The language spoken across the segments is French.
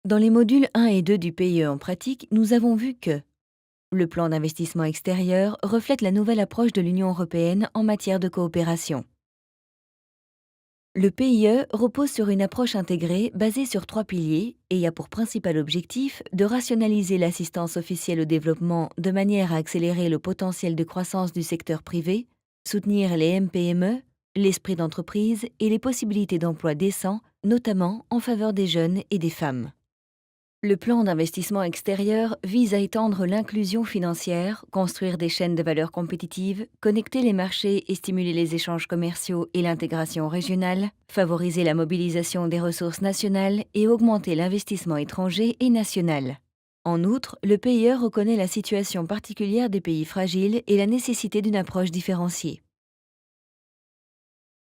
Dans les modules 1 et 2 du PIE en pratique, nous avons vu que le plan d'investissement extérieur reflète la nouvelle approche de l'Union européenne en matière de coopération. Le PIE repose sur une approche intégrée basée sur 3 piliers et a pour principal objectif de rationaliser l'assistance officielle au développement de manière à accélérer le potentiel de croissance du secteur privé, soutenir les MPME, l'esprit d'entreprise et les possibilités d'emploi décents, notamment en faveur des jeunes et des femmes. Le plan d'investissement extérieur vise à étendre l'inclusion financière, construire des chaînes de valeur compétitives, connecter les marchés et stimuler les échanges commerciaux et l'intégration régionale, favoriser la mobilisation des ressources nationales et augmenter l'investissement étranger et national. En outre, le PIE reconnaît la situation particulière des pays fragiles et la nécessité d'une approche différenciée.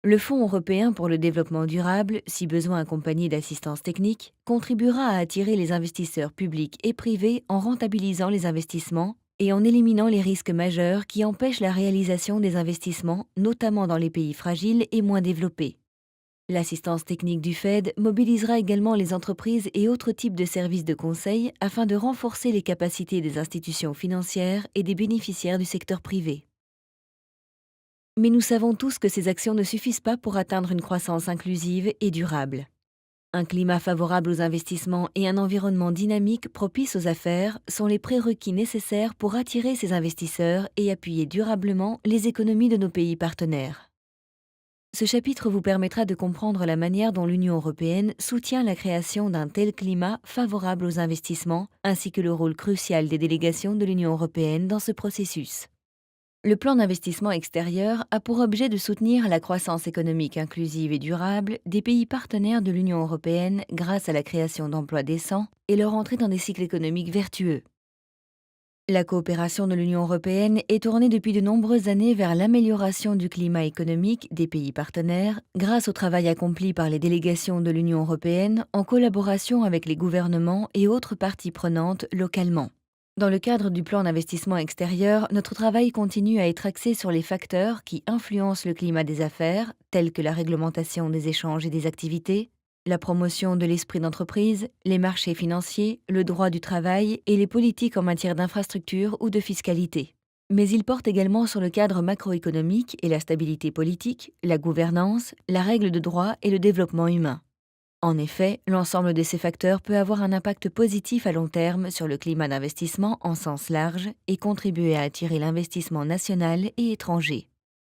Le Fonds européen pour le développement durable, si besoin accompagné d'assistance technique, contribuera à attirer les investisseurs publics et privés en rentabilisant les investissements et en éliminant les risques majeurs qui empêchent la réalisation des investissements, notamment dans les pays fragiles et moins développés. L'assistance technique du Fed mobilisera également les entreprises et autres types de services de conseil afin de renforcer les capacités des institutions financières et des bénéficiaires du secteur privé. Mais nous savons tous que ces actions ne suffisent pas pour atteindre une croissance inclusive et durable. Un climat favorable aux investissements et un environnement dynamique propice aux affaires sont les prérequis nécessaires pour attirer ces investisseurs et appuyer durablement les économies de nos pays partenaires. Ce chapitre vous permettra de comprendre la manière dont l'Union européenne soutient la création d'un tel climat favorable aux investissements, ainsi que le rôle crucial des délégations de l'Union européenne dans ce processus. Le plan d'investissement extérieur a pour objet de soutenir la croissance économique inclusive et durable des pays partenaires de l'Union européenne grâce à la création d'emplois décents et leur entrée dans des cycles économiques vertueux. La coopération de l'Union européenne est tournée depuis de nombreuses années vers l'amélioration du climat économique des pays partenaires grâce au travail accompli par les délégations de l'Union européenne en collaboration avec les gouvernements et autres parties prenantes localement. Dans le cadre du plan d'investissement extérieur, notre travail continue à être axé sur les facteurs qui influencent le climat des affaires, tels que la réglementation des échanges et des activités, la promotion de l'esprit d'entreprise, les marchés financiers, le droit du travail et les politiques en matière d'infrastructure ou de fiscalité. Mais il porte également sur le cadre macroéconomique et la stabilité politique, la gouvernance, la règle de droit et le développement humain. En effet, l'ensemble de ces facteurs peut avoir un impact positif à long terme sur le climat d'investissement en sens large et contribuer à attirer l'investissement national et étranger.